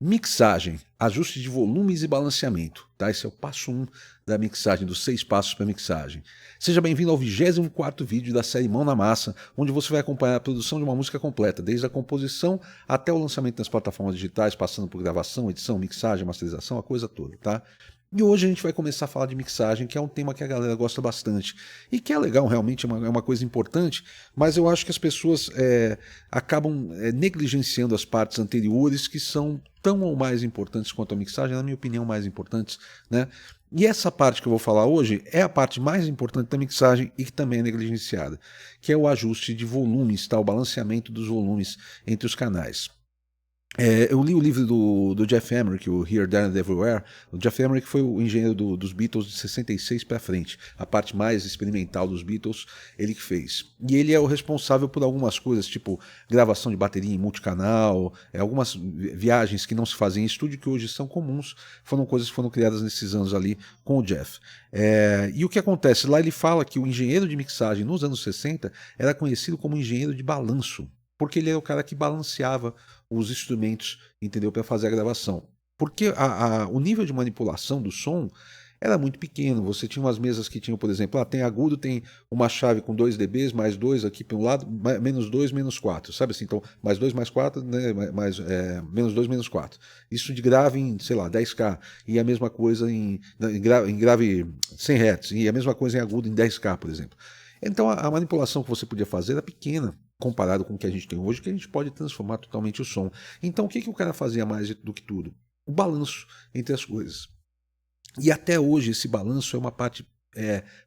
Mixagem, ajuste de volumes e balanceamento, tá? Esse é o passo 1 da mixagem, dos 6 passos para mixagem. Seja bem-vindo ao 24º vídeo da série Mão na Massa, onde você vai acompanhar a produção de uma música completa, desde a composição até o lançamento nas plataformas digitais, passando por gravação, edição, mixagem, masterização, a coisa toda, tá? E hoje a gente vai começar a falar de mixagem, que é um tema que a galera gosta bastante. E que é legal, realmente, é uma coisa importante, mas eu acho que as pessoas acabam negligenciando as partes anteriores, que são tão ou mais importantes quanto a mixagem, na minha opinião, mais importantes, né? E essa parte que eu vou falar hoje é a parte mais importante da mixagem e que também é negligenciada, que é o ajuste de volumes, tá? O balanceamento dos volumes entre os canais. Eu li o livro do Jeff Emerick, o Here, There and Everywhere. O Jeff Emerick foi o engenheiro dos Beatles de 66 para frente. A parte mais experimental dos Beatles, ele que fez. E ele é o responsável por algumas coisas, tipo gravação de bateria em multicanal, algumas viagens que não se fazem em estúdio, que hoje são comuns, foram coisas que foram criadas nesses anos ali com o Jeff. E o que acontece? Lá ele fala que o engenheiro de mixagem nos anos 60 era conhecido como engenheiro de balanço, porque ele era o cara que balanceava os instrumentos, entendeu, para fazer a gravação. Porque o nível de manipulação do som era muito pequeno. Você tinha umas mesas que tinham, por exemplo, tem agudo, tem uma chave com 2 dBs, mais 2 aqui para um lado, menos 2, menos 4, sabe assim? Então, mais 2, mais 4, né, menos 2, menos 4. Isso de grave em, sei lá, 10K. E a mesma coisa em grave 100 Hz. E a mesma coisa em agudo em 10K, por exemplo. Então, a manipulação que você podia fazer era pequena, comparado com o que a gente tem hoje, que a gente pode transformar totalmente o som. Então, o que o cara fazia mais do que tudo? O balanço entre as coisas. E até hoje esse balanço é uma parte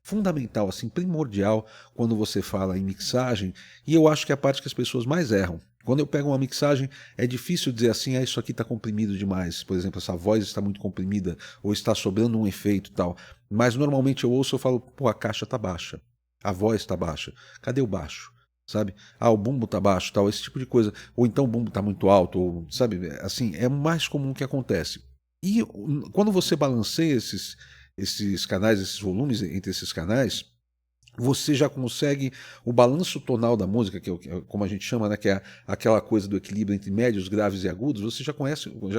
fundamental, assim, primordial, quando você fala em mixagem, e eu acho que é a parte que as pessoas mais erram. Quando eu pego uma mixagem, é difícil dizer assim, isso aqui está comprimido demais. Por exemplo, essa voz está muito comprimida, ou está sobrando um efeito e tal. Mas normalmente eu ouço e falo, pô, a caixa está baixa, a voz está baixa, cadê o baixo? Sabe? O bumbo tá baixo, tal, esse tipo de coisa. Ou então o bumbo tá muito alto, ou, sabe? Assim, é mais comum que acontece. E quando você balanceia esses canais, esses volumes entre esses canais, você já consegue o balanço tonal da música, que é como a gente chama, né, que é aquela coisa do equilíbrio entre médios, graves e agudos. Você já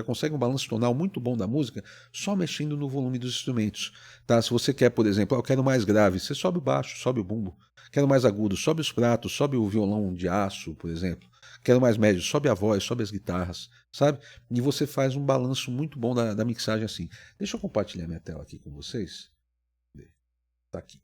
consegue um balanço tonal muito bom da música só mexendo no volume dos instrumentos. Tá? Se você quer, por exemplo, eu quero mais grave, você sobe o baixo, sobe o bumbo. Quero mais agudo, sobe os pratos, sobe o violão de aço, por exemplo. Quero mais médio, sobe a voz, sobe as guitarras, sabe? E você faz um balanço muito bom da mixagem assim. Deixa eu compartilhar minha tela aqui com vocês. Tá aqui.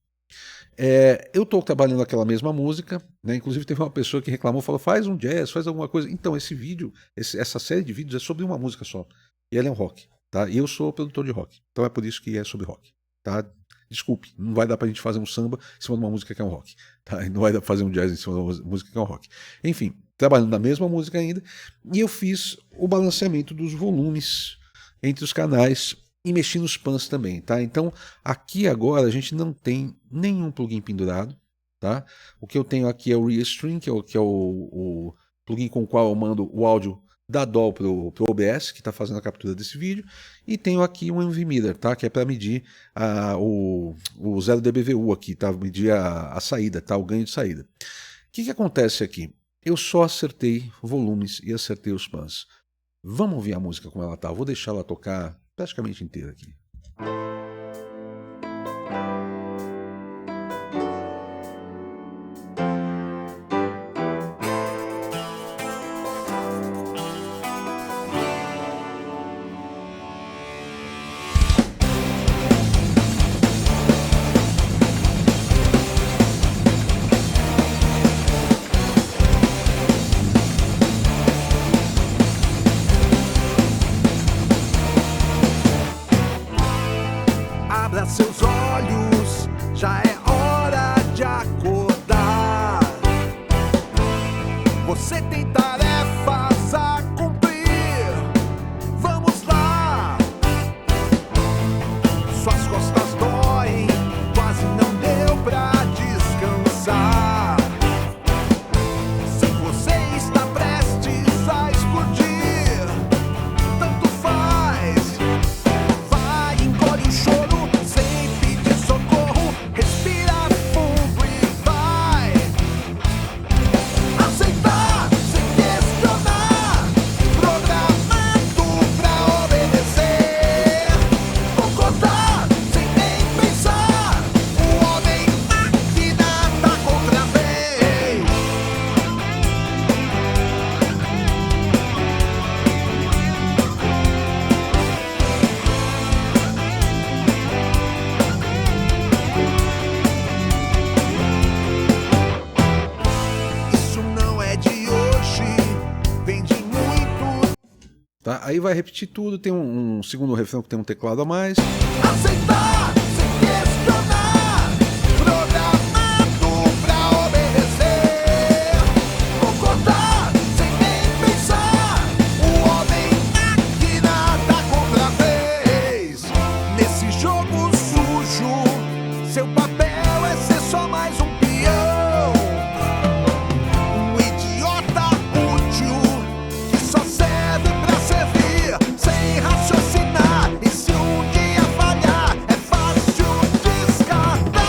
Eu estou trabalhando aquela mesma música, né? Inclusive teve uma pessoa que reclamou, falou, faz um jazz, faz alguma coisa. Então, esse vídeo, essa série de vídeos é sobre uma música só. E ela é um rock, tá? E eu sou produtor de rock, então é por isso que é sobre rock, tá? Desculpe, não vai dar pra gente fazer um samba em cima de uma música que é um rock, tá? Não vai dar pra fazer um jazz em cima de uma música que é um rock. Enfim, trabalhando na mesma música ainda, e eu fiz o balanceamento dos volumes entre os canais e mexi nos pans também, tá? Então, aqui agora a gente não tem nenhum plugin pendurado, tá? O que eu tenho aqui é o Restream, que é o plugin com o qual eu mando o áudio da DAW pro OBS, que está fazendo a captura desse vídeo, e tenho aqui um NVMeter, tá? Que é para medir o 0dBVU aqui, tá? Medir a saída, tá? O ganho de saída. O que acontece aqui? Eu só acertei volumes e acertei os pans. Vamos ouvir a música como ela tá. Eu vou deixar ela tocar praticamente inteira aqui. Abra seus olhos, já é hora de acordar. Você tem tarefas a cumprir. Vamos lá. Suas costas doem, quase não deu pra descansar. Se você está prestes a explodir, tanto faz. Vai, engole o choro. Respira fundo e vai aceitar. Tá? Aí vai repetir tudo, tem um segundo refrão que tem um teclado a mais. Aceitar sem questionar, programado pra obedecer. Concordar sem nem pensar, o homem máquina da contravez. Nesse jogo sujo, seu papel é ser só mais um peão. Um idiota útil que só serve pra servir, sem raciocinar. E se um dia falhar, é fácil descartar.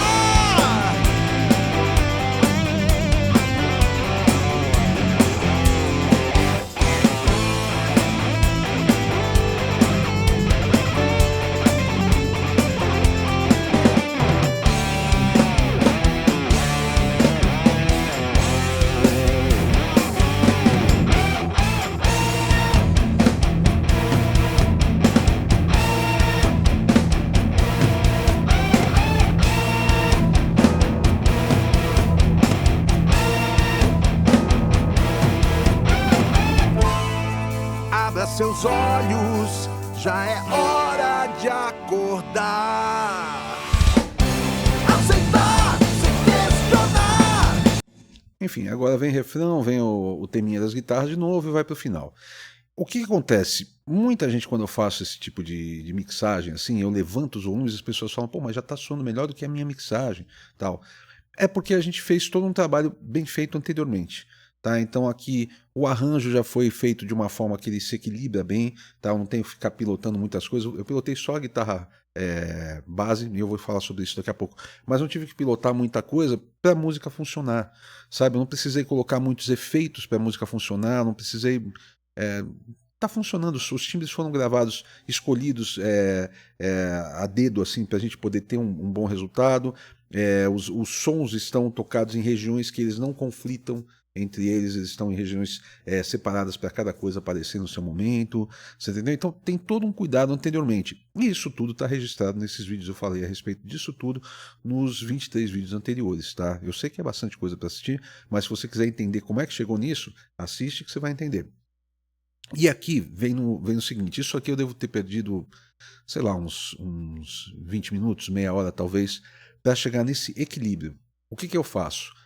Abra seus olhos, já é hora de acordar. Aceitar sem questionar. Enfim, agora vem refrão, vem o teminha das guitarras de novo e vai pro final. O que acontece? Muita gente, quando eu faço esse tipo de mixagem, assim, eu levanto os volumes e as pessoas falam, pô, mas já tá soando melhor do que a minha mixagem, tal. É porque a gente fez todo um trabalho bem feito anteriormente. Tá? Então aqui o arranjo já foi feito de uma forma que ele se equilibra bem, tá? Eu não tenho que ficar pilotando muitas coisas. Eu pilotei só a guitarra base, e eu vou falar sobre isso daqui a pouco. Mas não tive que pilotar muita coisa para a música funcionar, sabe? Eu não precisei colocar muitos efeitos para a música funcionar, não precisei... tá funcionando, os timbres foram gravados, escolhidos a dedo, assim, para a gente poder ter um bom resultado. Os sons estão tocados em regiões que eles não conflitam entre eles estão em regiões separadas para cada coisa aparecer no seu momento, você entendeu? Então tem todo um cuidado anteriormente. E isso tudo está registrado nesses vídeos, eu falei a respeito disso tudo nos 23 vídeos anteriores, tá? Eu sei que é bastante coisa para assistir, mas se você quiser entender como é que chegou nisso, assiste que você vai entender. E aqui vem no seguinte, isso aqui eu devo ter perdido, sei lá, uns 20 minutos, meia hora talvez, para chegar nesse equilíbrio. O que eu faço?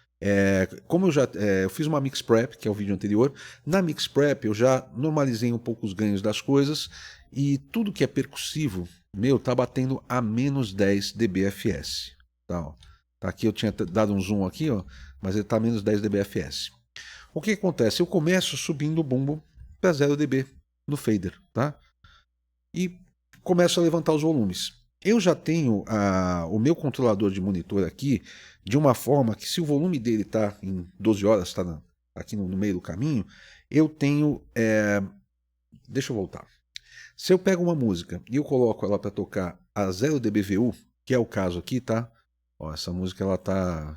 Como eu fiz uma mix prep, que é o vídeo anterior, na mix prep eu já normalizei um pouco os ganhos das coisas e tudo que é percussivo, tá batendo a menos 10 dBFS. Tá, ó. Tá, aqui eu tinha dado um zoom aqui, ó, mas ele está a menos 10 dBFS. O que acontece? Eu começo subindo o bumbo para 0 dB no fader, tá? E começo a levantar os volumes. Eu já tenho o meu controlador de monitor aqui de uma forma que se o volume dele está em 12 horas, está aqui no meio do caminho, eu tenho... deixa eu voltar. Se eu pego uma música e eu coloco ela para tocar a 0 dBVU, que é o caso aqui, tá? Ó, essa música ela tá...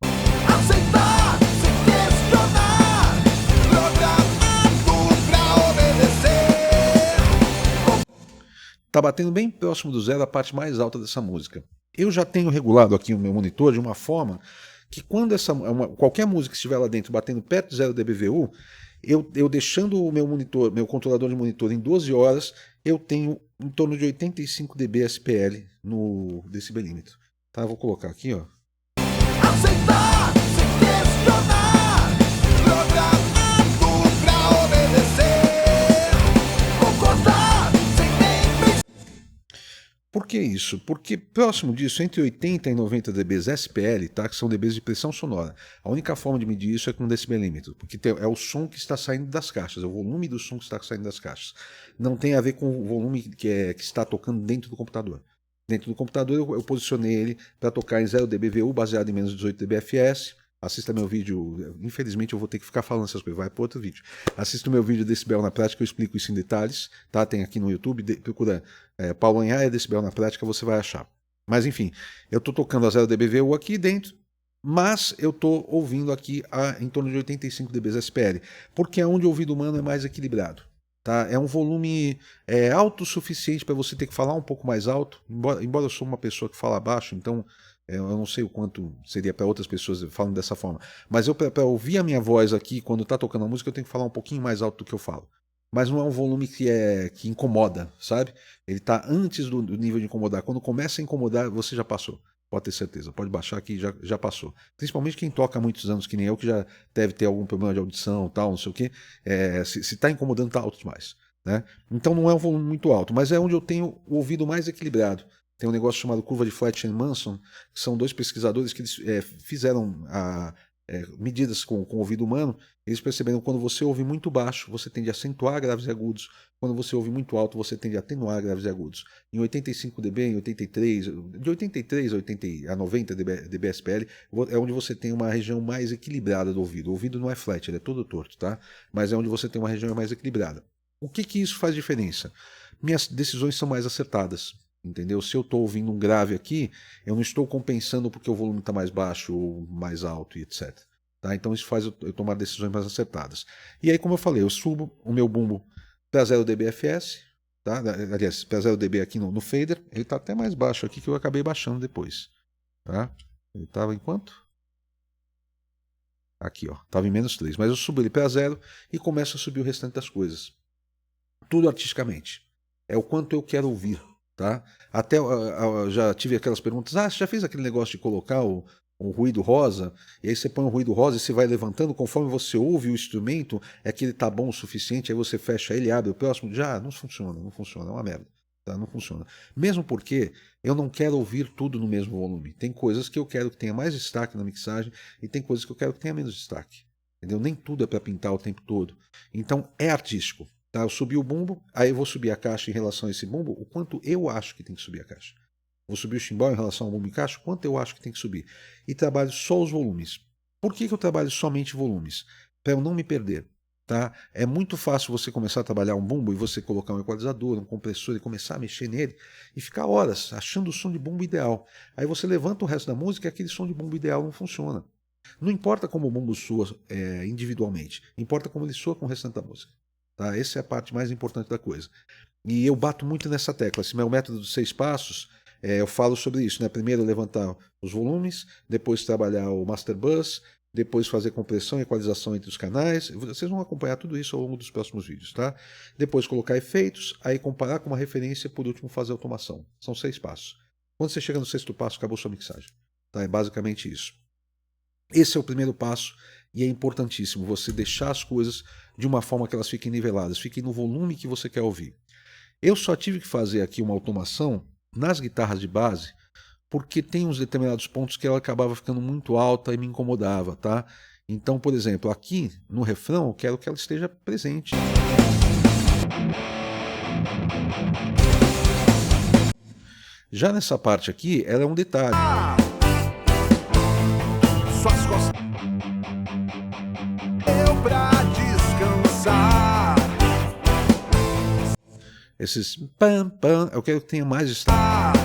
Aceitar sem questionar, programado pra obedecer. Tá batendo bem próximo do zero a parte mais alta dessa música. Eu já tenho regulado aqui o meu monitor de uma forma que quando qualquer música estiver lá dentro batendo perto de 0 dBVU, eu deixando o meu controlador de monitor em 12 horas, eu tenho em torno de 85 dB SPL no decibelímetro. Tá, eu vou colocar aqui, ó. Aceitar sem questionar, programado pra obedecer. Concordar sem nem pensar. Por que isso? Porque próximo disso, entre 80 e 90 dBs SPL, tá? Que são dBs de pressão sonora. A única forma de medir isso é com um decibelímetro, porque é o som que está saindo das caixas, é o volume do som que está saindo das caixas. Não tem a ver com o volume que está tocando dentro do computador. Dentro do computador eu posicionei ele para tocar em 0 dBVU, baseado em menos 18 dBFS. Assista meu vídeo, infelizmente eu vou ter que ficar falando essas coisas, vai para outro vídeo. Assista o meu vídeo Decibel na Prática, eu explico isso em detalhes, tá? Tem aqui no YouTube, procura Paulo Anhá, Decibel na Prática, você vai achar. Mas enfim, eu estou tocando a 0 dBVU aqui dentro, mas eu estou ouvindo aqui em torno de 85 dBs SPL, porque é onde o ouvido humano é mais equilibrado. Tá? É um volume alto o suficiente para você ter que falar um pouco mais alto, embora eu sou uma pessoa que fala baixo, então eu não sei o quanto seria para outras pessoas falando dessa forma, mas para ouvir a minha voz aqui quando está tocando a música eu tenho que falar um pouquinho mais alto do que eu falo. mas não é um volume que incomoda, sabe? Ele está antes do nível de incomodar. Quando começa a incomodar, você já passou. Pode ter certeza, pode baixar que já passou. Principalmente quem toca há muitos anos, que nem eu, que já deve ter algum problema de audição, tal, não sei o quê. Se está incomodando, está alto demais. Né? Então não é um volume muito alto, mas é onde eu tenho o ouvido mais equilibrado. Tem um negócio chamado curva de Fletcher e Manson, que são dois pesquisadores que eles fizeram medidas com o ouvido humano. Eles perceberam que quando você ouve muito baixo, você tende a acentuar graves e agudos. Quando você ouve muito alto, você tende a atenuar graves e agudos. Em 85 dB, em 83, de 83 a 90 dBSPL, é onde você tem uma região mais equilibrada do ouvido. O ouvido não é flat, ele é todo torto, tá? Mas é onde você tem uma região mais equilibrada. O que isso faz diferença? Minhas decisões são mais acertadas. Entendeu? Se eu estou ouvindo um grave aqui, eu não estou compensando porque o volume está mais baixo ou mais alto e etc. Tá? Então isso faz eu tomar decisões mais acertadas. E aí, como eu falei, eu subo o meu bumbo para 0 dBFS, tá? Aliás, para 0 dB aqui no fader, ele está até mais baixo aqui que eu acabei baixando depois. Tá? Ele estava em quanto? Aqui, ó, estava em -3, mas eu subo ele para 0 e começo a subir o restante das coisas. Tudo artisticamente. É o quanto eu quero ouvir. Tá? Até já tive aquelas perguntas, você já fez aquele negócio de colocar o ruído rosa, e aí você põe o ruído rosa e você vai levantando, conforme você ouve o instrumento, é que ele tá bom o suficiente, aí você fecha ele, abre o próximo, já não funciona, é uma merda, tá? Não funciona. Mesmo porque eu não quero ouvir tudo no mesmo volume. Tem coisas que eu quero que tenha mais destaque na mixagem, e tem coisas que eu quero que tenha menos destaque. Entendeu? Nem tudo é para pintar o tempo todo. Então é artístico. Tá, eu subi o bumbo, aí eu vou subir a caixa em relação a esse bumbo, o quanto eu acho que tem que subir a caixa. Vou subir o chimbal em relação ao bumbo e caixa, o quanto eu acho que tem que subir. E trabalho só os volumes. Por que eu trabalho somente volumes? Para eu não me perder. Tá? É muito fácil você começar a trabalhar um bumbo e você colocar um equalizador, um compressor e começar a mexer nele e ficar horas achando o som de bumbo ideal. Aí você levanta o resto da música e aquele som de bumbo ideal não funciona. Não importa como o bumbo soa individualmente, importa como ele soa com o restante da música. Tá? Essa é a parte mais importante da coisa. E eu bato muito nessa tecla. Esse meu método dos 6 passos, eu falo sobre isso. Né? Primeiro levantar os volumes, depois trabalhar o master bus, depois fazer compressão e equalização entre os canais. Vocês vão acompanhar tudo isso ao longo dos próximos vídeos. Tá? Depois colocar efeitos, aí comparar com uma referência, por último fazer automação. São 6 passos. Quando você chega no 6º passo, acabou sua mixagem. Tá? É basicamente isso. Esse é o primeiro passo e é importantíssimo você deixar as coisas de uma forma que elas fiquem niveladas, fiquem no volume que você quer ouvir. Eu só tive que fazer aqui uma automação nas guitarras de base porque tem uns determinados pontos que ela acabava ficando muito alta e me incomodava, tá? Então, por exemplo, aqui no refrão eu quero que ela esteja presente. Já nessa parte aqui, ela é um detalhe. Suas costas eu pra descansar. Esses pam, pam, eu quero que tenha mais destaque.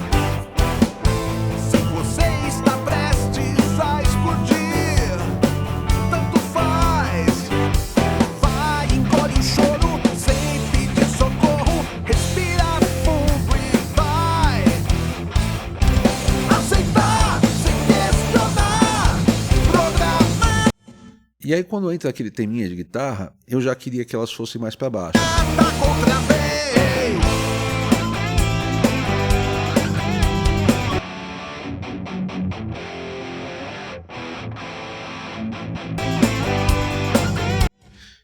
Se você está prestes a explodir, tanto faz. Vai, encolhe o choro, sem pedir socorro. Respira fundo e vai. Aceitar, sem questionar. Programar. E aí quando entra aquele teminha de guitarra, eu já queria que elas fossem mais para baixo. Tá outra vez.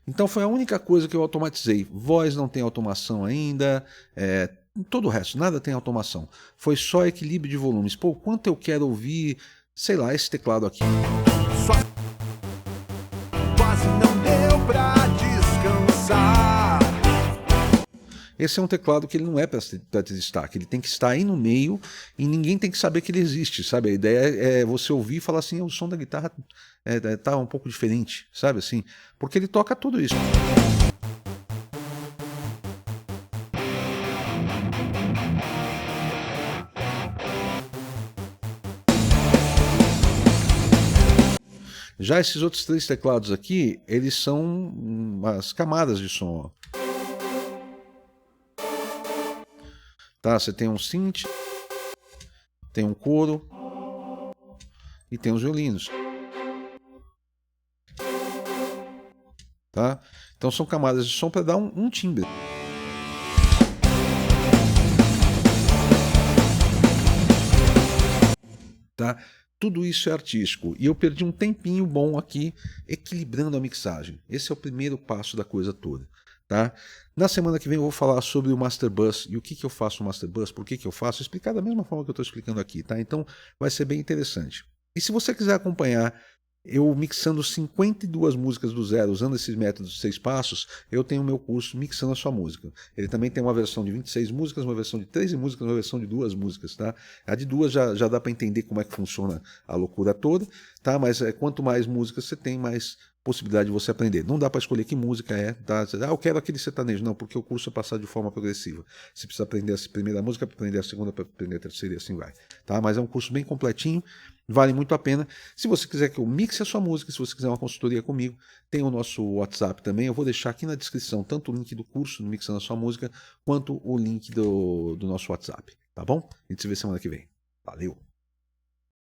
Então foi a única coisa que eu automatizei. Voz não tem automação ainda, todo o resto, nada tem automação. Foi só equilíbrio de volumes. Pô, quanto eu quero ouvir, sei lá, esse teclado aqui. Quase não deu pra descansar. Esse é um teclado que ele não é para ter destaque, ele tem que estar aí no meio e ninguém tem que saber que ele existe, sabe? A ideia é você ouvir e falar assim, o som da guitarra tá um pouco diferente, sabe assim? Porque ele toca tudo isso. Já esses outros 3 teclados aqui, eles são umas camadas de som, ó. Tá, você tem um synth, tem um coro e tem os violinos. tá? Então são camadas de som para dar um timbre. Tá? Tudo isso é artístico e eu perdi um tempinho bom aqui equilibrando a mixagem. Esse é o primeiro passo da coisa toda. Tá? Na semana que vem eu vou falar sobre o Master Bus e o que eu faço no Master Bus, por que eu faço, explicar da mesma forma que eu estou explicando aqui. Tá? Então vai ser bem interessante. E se você quiser acompanhar eu mixando 52 músicas do zero, usando esses métodos de 6 passos, eu tenho o meu curso Mixando a Sua Música. Ele também tem uma versão de 26 músicas, uma versão de 13 músicas, uma versão de 2 músicas, tá? A de 2 já dá para entender como é que funciona a loucura toda, tá? Mas quanto mais músicas você tem, mais possibilidade de você aprender. Não dá para escolher que música é, tá? Eu quero aquele sertanejo. Não, porque o curso é passado de forma progressiva. Você precisa aprender a primeira música, para aprender a segunda, para aprender a terceira e assim vai, tá? Mas é um curso bem completinho, vale muito a pena. Se você quiser que eu mixe a sua música, se você quiser uma consultoria comigo, tem o nosso WhatsApp também. Eu vou deixar aqui na descrição tanto o link do curso do Mixando a Sua Música, quanto o link do nosso WhatsApp, tá bom? A gente se vê semana que vem. Valeu!